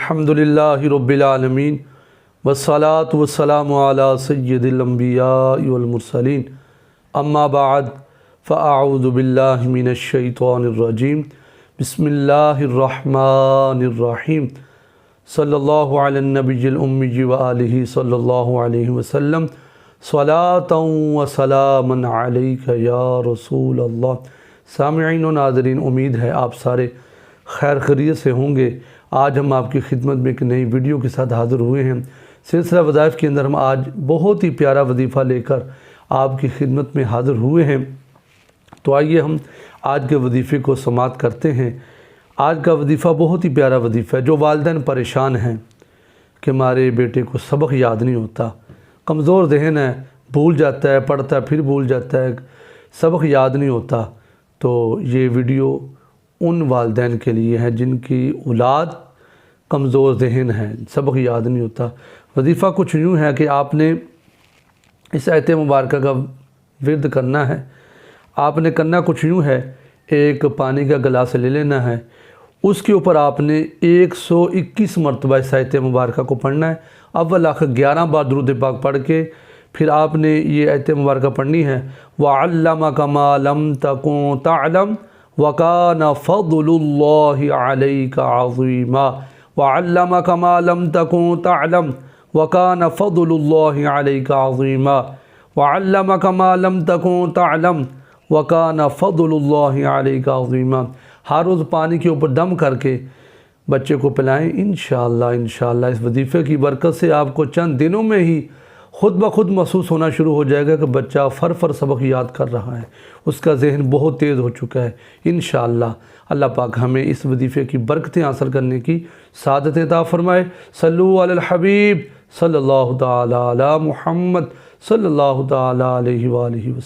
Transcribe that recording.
अल्हम्दुलिल्लाहि रब्बिल आलमीन वस्सलातु वस्सलामु अला सय्यिदिल अंबिया वल मुरसलीन अम्मा बाद फ़अऊज़ु बिल्लाहि मिनश शैतानिर रजीम बिस्मिल्लाहिर रहमानिर रहीम सल्लल्लाहु अलन नबिय्यिल उम्मी व आलिहि सल्लल्लाहु अलैहि वसल्लम सलातन व सलामन अलैका या रसूल अल्लाह। सामिईन व नाज़रीन, उम्मीद है आप सारे खैर खैरियत से होंगे। आज हम आपकी खिदमत में एक नई वीडियो के साथ हाज़िर हुए हैं। सिलसिला वज़ाइफ़ के अंदर हम आज बहुत ही प्यारा वजीफ़ा लेकर आपकी खिदमत में हाज़िर हुए हैं। तो आइए हम आज के वजीफ़े को समाअत करते हैं। आज का वजीफ़ा बहुत ही प्यारा वजीफ़ा है। जो वालिदैन परेशान हैं कि हमारे बेटे को सबक याद नहीं होता, कमज़ोर ज़हन है, भूल जाता है, पढ़ता है फिर भूल जाता है, सबक याद नहीं होता, तो ये वीडियो उन वालिदैन के लिए है जिनकी औलाद कमज़ोर ज़हन है, सबक याद नहीं होता। वजीफ़ा कुछ यूँ है कि आपने इस आयत मुबारक का विर्द करना है। आपने करना कुछ यूँ है, एक पानी का गिलास ले लेना है, उसके ऊपर आपने 121 मरतबा इस आयत मुबारक को पढ़ना है। अव्वल आखिर 11 बार दुरूद पाक पढ़ के फिर आपने ये आयत मुबारक पढ़नी है। वअल्लमका मा लम तकुन तअलम वकान फ़ज़्लुल्लाहि अलैका अज़ीमा। वअल्लमका मा लम तकुन तअलम वकान फ़ज़्लुल्लाहि अलैका अज़ीमा। वअल्लमका मा लम तकुन तअलम वकान फ़ज़्लुल्लाहि अलैका अज़ीमा। हर रोज़ पानी के ऊपर दम करके बच्चे को पिलाएं। इंशाअल्लाह इस वजीफ़े की बरकत से आपको चंद दिनों में ही ख़ुद ब खुद महसूस होना शुरू हो जाएगा कि बच्चा फर सबक याद कर रहा है, उसका जहन बहुत तेज़ हो चुका है। इंशाअल्लाह अल्लाह पाक हमें इस वजीफ़े की बरकतें हासिल करने की सादत अता फ़रमाए। सल्लु अलल हबीब सल्लल्लाहु तआला अला मुहम्मद सल्लल्लाहु तआला अलैहि व आलिहि वसल्लम।